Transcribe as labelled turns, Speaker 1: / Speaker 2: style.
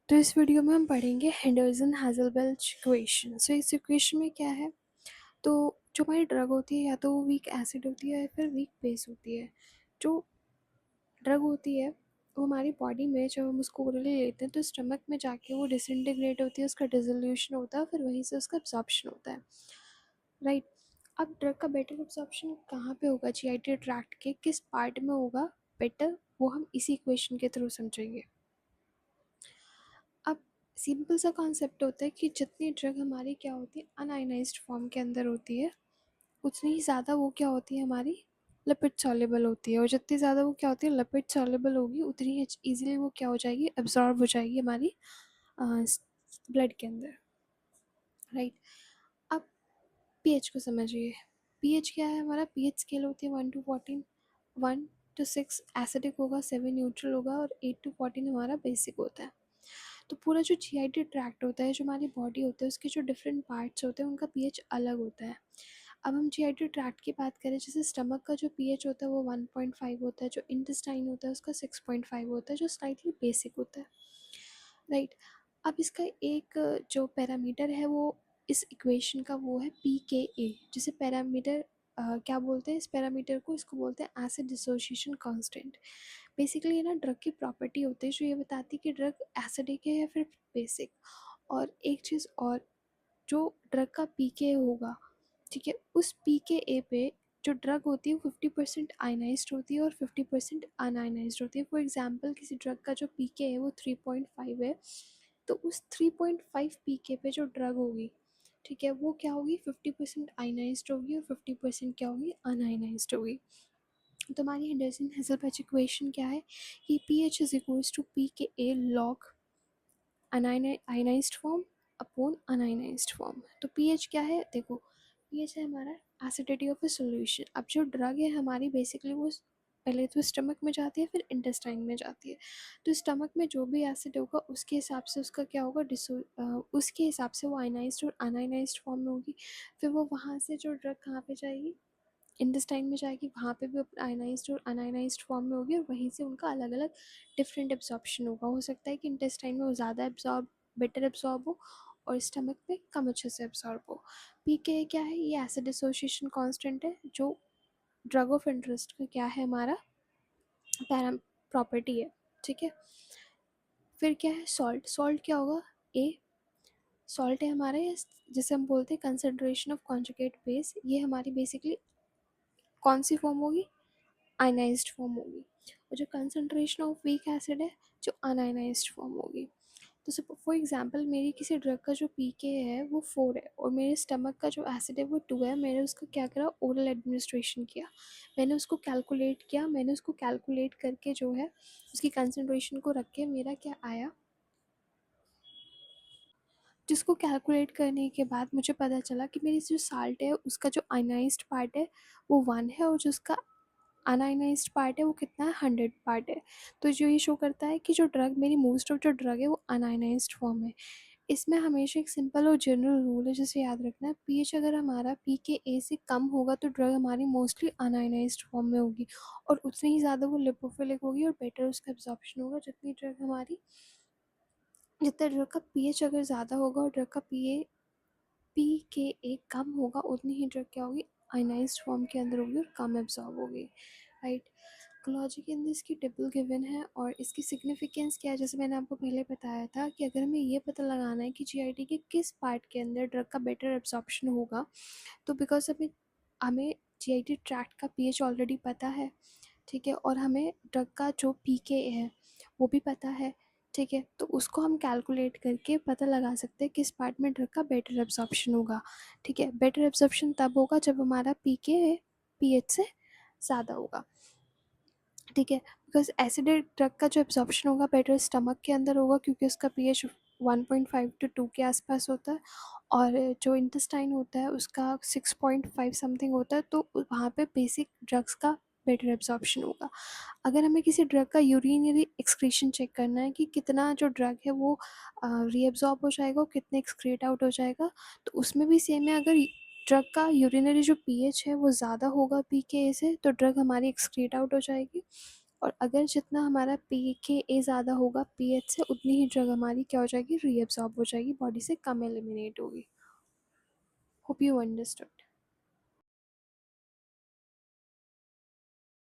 Speaker 1: तो इस वीडियो में हम पढ़ेंगे हेंडरसन हाजलबेल्च इक्वेशन। सो इस इक्वेशन में क्या है, तो जो हमारी ड्रग होती है या तो वो वीक एसिड होती है या फिर वीक बेस होती है। जो ड्रग होती है वो हमारी बॉडी में जब हम उसको ओरली लेते हैं तो स्टमक में जाके वो डिसइंटीग्रेट होती है, उसका डिसोल्यूशन होता है, फिर वहीं से उसका एब्जॉर्प्शन होता है, राइट। अब ड्रग का बेटर एब्जॉर्प्शन कहाँ पे होगा, जीआईटी ट्रैक्ट के किस पार्ट में होगा बेटर, वो हम इसी इक्वेशन के थ्रू समझेंगे। अब सिंपल सा कॉन्सेप्ट होता है कि जितनी ड्रग हमारी क्या होती है अनआयनाइज्ड फॉर्म के अंदर होती है, उतनी ही ज़्यादा वो क्या होती है हमारी लिपिड सॉल्युबल होती है, और जितनी ज़्यादा वो क्या होती है लिपिड सॉल्युबल होगी उतनी ही ईजिली वो क्या हो जाएगी, एब्जॉर्ब हो जाएगी हमारी ब्लड के अंदर, राइट। अब पीएच को समझिए। पीएच क्या है, हमारा पीएच स्केल होती है 1 to 14। 1 to 6 एसिडिक होगा, 7 न्यूट्रल होगा और 8 to 14 हमारा बेसिक होता है। तो पूरा जो जीआईटी ट्रैक्ट होता है, जो हमारी बॉडी होता है, उसके जो डिफरेंट पार्ट्स होते हैं उनका पीएच अलग होता है। अब हम जीआईटी ट्रैक्ट की बात करें, जैसे स्टमक का जो पीएच होता है वो 1.5 होता है, जो इंटेस्टाइन होता है उसका 6.5 होता है, जो स्लाइटली बेसिक होता है, राइट। अब इसका एक जो पैरामीटर है वो इस इक्वेशन का वो है पी के ए, जिसे पैरामीटर क्या बोलते हैं, इस पैरामीटर को इसको बोलते हैं एसिड डिसोसिएशन कांस्टेंट। बेसिकली ये ना ड्रग की प्रॉपर्टी होती है जो ये बताती है कि ड्रग एसिडिक है या फिर बेसिक। और एक चीज़ और, जो ड्रग का पीके होगा, ठीक है, उस पीके ए पे जो ड्रग होती है वो 50% आयनाइज्ड होती है और 50% अनआयनाइज्ड होती है। फॉर एग्जांपल किसी ड्रग का जो पीके है वो 3.5 है, तो उस 3.5 पीके पे जो ड्रग होगी, ठीक है, वो क्या होगी 50% आयनाइज्ड होगी और 50% क्या होगी अनआयनाइज्ड होगी। तो हमारी हेंडरसन हेजलबर्च इक्वेशन क्या है कि P H is equals to P K A log ionized form upon unionized form. तो पीएच क्या है, देखो पीएच है हमारा एसिडिटी ऑफ ए सॉल्यूशन। अब जो ड्रग है हमारी बेसिकली वो पहले तो स्टमक में जाती है फिर इंटेस्टाइन में जाती है। तो स्टमक में जो भी एसिड होगा उसके हिसाब से उसका क्या होगा उसके हिसाब से वो आयनाइज्ड और अनआयनाइज्ड फॉर्म में होगी। फिर वो वहाँ से जो ड्रग कहाँ पे जाएगी, इंटेस्टाइन में जाएगी, वहाँ पे भी आयनाइज्ड और अनआयनाइज्ड फॉर्म में होगी और वहीं से उनका अलग अलग डिफरेंट एब्जॉर्प्शन होगा। हो सकता है कि इंटेस्टाइन में वो ज़्यादा एब्जॉर्ब बेटर एब्जॉर्ब हो और स्टमक में कम अच्छे से एब्जॉर्ब हो। पी के क्या है, ये एसिड एसोसिएशन कांस्टेंट है, जो ड्रग ऑफ इंटरेस्ट का क्या है हमारा पैरा प्रॉपर्टी है, ठीक है। फिर क्या है सॉल्ट, सॉल्ट क्या होगा ए, सॉल्ट है हमारा जिसे हम बोलते हैं कंसनट्रेशन ऑफ कॉन्जुगेट बेस। ये हमारी बेसिकली कौन सी फॉर्म होगी, आयनाइज्ड फॉर्म होगी। और जो कंसनट्रेशन ऑफ वीक एसिड है जो अनआयनाइज्ड फॉर्म होगी। तो फॉर एग्जांपल मेरी किसी ड्रग का जो पीके है वो 4 है और मेरे स्टमक का जो एसिड है वो 2 है, मैंने उसका क्या करा, ओरल एडमिनिस्ट्रेशन किया, मैंने उसको कैलकुलेट किया, मैंने उसको कैलकुलेट करके जो है उसकी कंसनट्रेशन को रख के मेरा क्या आया, जिसको कैलकुलेट करने के बाद मुझे पता चला कि मेरी जो साल्ट है उसका जो आयनाइज्ड पार्ट है वो 1 है और जो उसका अनआयनाइज्ड पार्ट है वो कितना है, 100 पार्ट है। तो जो ये शो करता है कि जो ड्रग मेरी मोस्ट ऑफ जो ड्रग है वो अनआयनाइज्ड फॉर्म है। इसमें हमेशा एक सिंपल और जनरल रूल है जिसे याद रखना है, पीएच अगर हमारा पी के ए से कम होगा तो ड्रग हमारी मोस्टली अनआयनाइज्ड फॉर्म में होगी और उतनी ही ज़्यादा वो लिपोफिलिक होगी और बेटर उसका एब्जॉर्प्शन होगा। जितना ड्रग का पीएच अगर ज़्यादा होगा और ड्रग का पी के ए कम होगा उतनी ही ड्रग क्या होगी, आयनाइज्ड फॉर्म के अंदर होगी और कम एब्जॉर्ब होगी, राइट। लॉजिक इन दिस की टेबल गिवन है और इसकी सिग्निफिकेंस क्या है, जैसे मैंने आपको पहले बताया था कि अगर हमें ये पता लगाना है कि जीआईटी के किस पार्ट के अंदर ड्रग का बेटर एब्जॉर्प्शन होगा, तो बिकॉज हमें हमें जीआईटी ट्रैक्ट का पीएच ऑलरेडी पता है, ठीक है, और हमें ड्रग का जो पीके है वो भी पता है, ठीक है, तो उसको हम कैलकुलेट करके पता लगा सकते हैं किस पार्ट में ड्रग का बेटर एब्जॉर्प्शन होगा, ठीक है। बेटर एब्जॉर्प्शन तब होगा जब हमारा पीके पीएच से ज़्यादा होगा, ठीक है, बिकॉज एसिडिक ड्रग का जो एब्जॉर्प्शन होगा बेटर स्टमक के अंदर होगा क्योंकि उसका पीएच 1.5 to 2 के आसपास होता है और जो इंटेस्टाइन होता है उसका 6.5 समथिंग होता है, तो वहाँ पे बेसिक ड्रग्स का बेटर एब्जॉर्प्शन होगा। अगर हमें किसी ड्रग का यूरिनरी एक्सक्रीशन चेक करना है कि कितना जो ड्रग है वो रीअब्जॉर्ब हो जाएगा और कितने एक्सक्रीट आउट हो जाएगा, तो उसमें भी सेम है, अगर ड्रग का यूरिनरी जो पीएच है वो ज़्यादा होगा पीके से तो ड्रग हमारी एक्सक्रीट आउट हो जाएगी, और अगर जितना हमारा pKa ज़्यादा होगा pH से, उतनी ही ड्रग हमारी क्या हो जाएगी, रीअब्सॉर्ब हो जाएगी, बॉडी से कम एलिमिनेट होगी। Hope you understood.